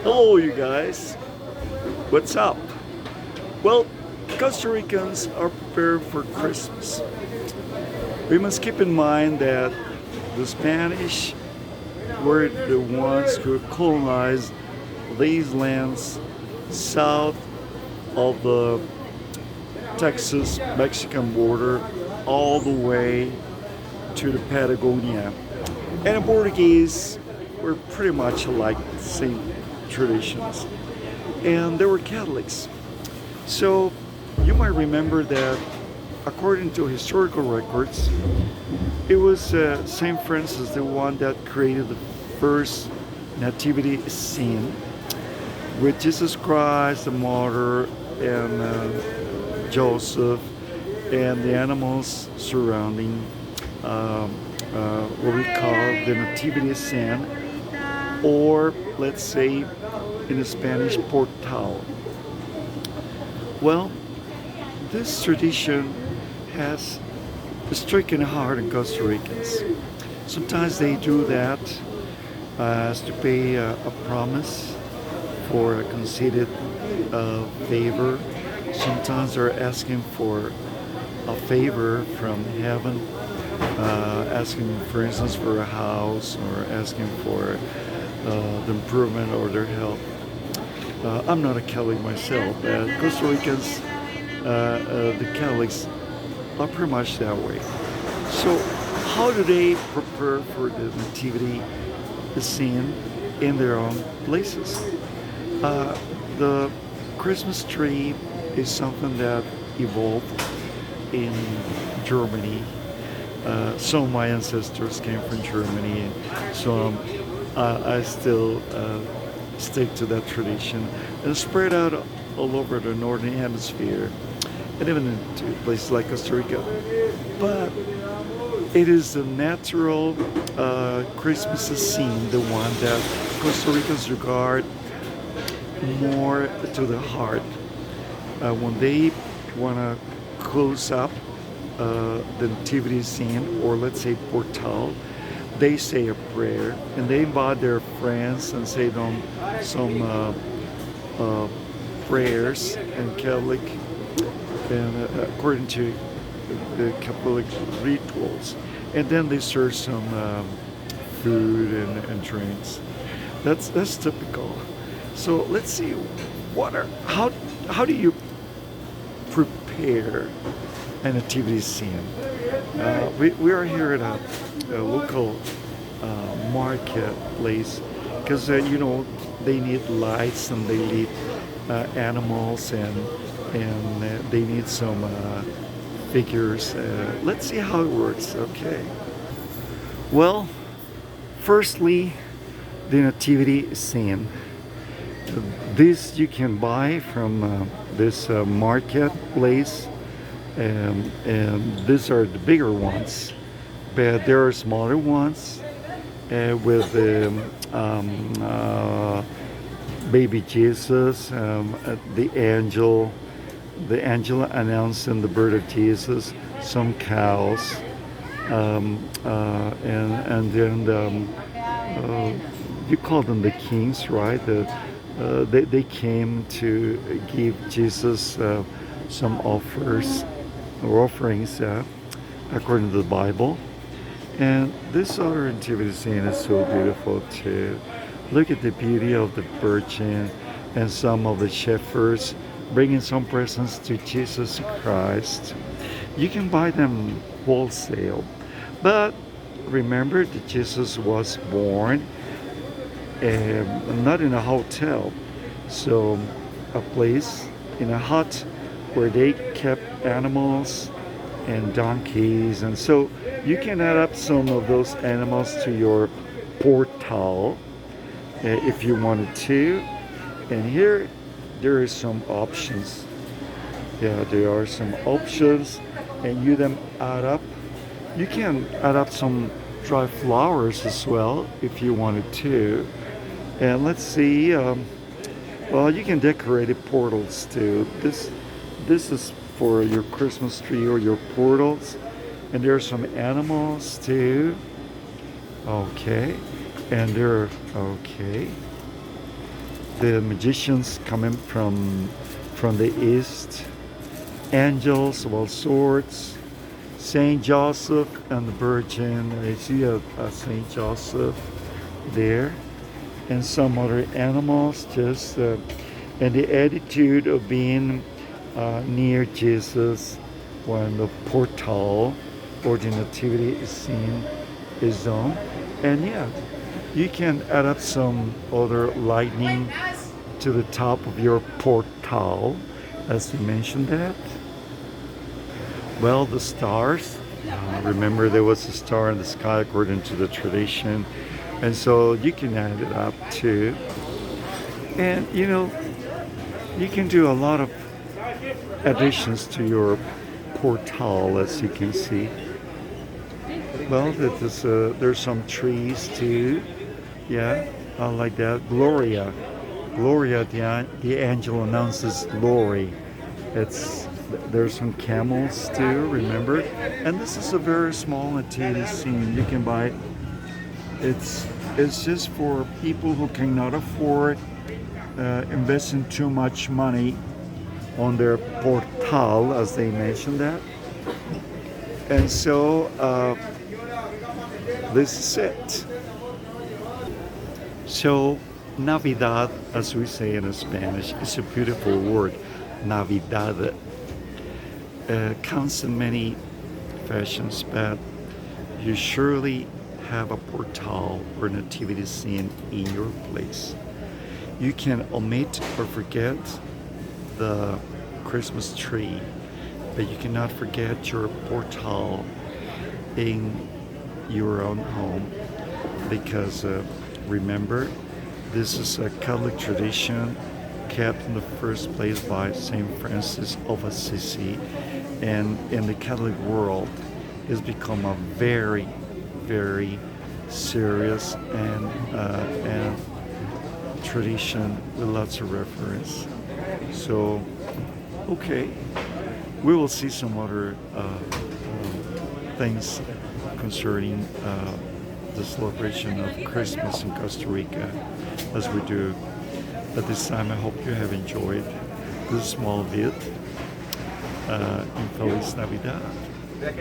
Hello, you guys. What's up? Well, Costa Ricans are prepared for Christmas. We must keep in mind that the Spanish were the ones who colonized these lands south of the Texas Mexican border all the way to the Patagonia. And the Portuguese were pretty much alike, the same traditions. And they were Catholics. So you might remember that according to historical records, it was St. Francis the one that created the first nativity scene with Jesus Christ, the mother, and Joseph, and the animals surrounding what we call the nativity scene, or let's say in the Spanish, portal. Well, this tradition has stricken heart in Costa Ricans. Sometimes they do that as to pay a promise for a conceded favor. Sometimes they're asking for a favor from heaven, asking, for instance, for a house or asking for the improvement or their health. I'm not a Catholic myself, but Costa Ricans, the Catholics, are pretty much that way. So, how do they prepare for the nativity scene in their own places? The Christmas tree is something that evolved in Germany. Some of my ancestors came from Germany, so I still stick to that tradition and spread out all over the northern hemisphere and even into places like Costa Rica. But it is the natural Christmas scene, the one that Costa Ricans regard more to the heart. When they want to close up the nativity scene, or let's say portal, they say a prayer and they invite their friends and say some prayers and Catholic and according to the Catholic rituals, and then they serve some food and drinks. That's typical. So let's see, how do you prepare a nativity scene? We are here at a local marketplace because they need lights and they need animals and they need some figures. Let's see how it works. Okay. Well, firstly, the nativity scene. This you can buy from this marketplace, and these are the bigger ones, but there are smaller ones with baby Jesus, the angel announcing the birth of Jesus, some cows, and then you call them the kings, right? They came to give Jesus some offerings according to the Bible. And this other nativity scene is so beautiful too. Look at the beauty of the Virgin and some of the shepherds bringing some presents to Jesus Christ. You can buy them wholesale, but remember that Jesus was born not in a hotel, so a place in a hut where they kept animals and donkeys, and so you can add up some of those animals to your portal if you wanted to. And here there is some options. Yeah, there are some options, and you then add up. You can add up some dry flowers as well if you wanted to. And let's see. Well, you can decorate it portals too. This is for your Christmas tree or your portals. And there are some animals too. Okay. And there are, okay. the magicians coming from the east, angels of all sorts, Saint Joseph and the Virgin. I see a Saint Joseph there, and some other animals, just and the attitude of being near Jesus when the portal or the nativity is seen is done. And yeah, you can add up some other lightning to the top of your portal, as we mentioned that. Well, the stars. Remember, there was a star in the sky according to the tradition, and so you can add it up too. And you can do a lot of additions to your portal, as you can see. Well, there's some trees too. Yeah, like that. Gloria, the angel announces glory. There's some camels too. Remember, and this is a very small nativity scene. You can buy it. It's just for people who cannot afford investing too much money on their portal, as they mentioned that. And so this is it. So Navidad, as we say in Spanish, is a beautiful word. Navidad comes in many fashions, but you surely have a portal or nativity scene in your place. You can omit or forget the Christmas tree, but you cannot forget your portal in your own home, because remember, this is a Catholic tradition kept in the first place by Saint Francis of Assisi, and in the Catholic world it's become a very, very serious and tradition with lots of reference. So, okay, we will see some other things concerning the celebration of Christmas in Costa Rica as we do. At this time, I hope you have enjoyed this small bit. And Feliz Navidad.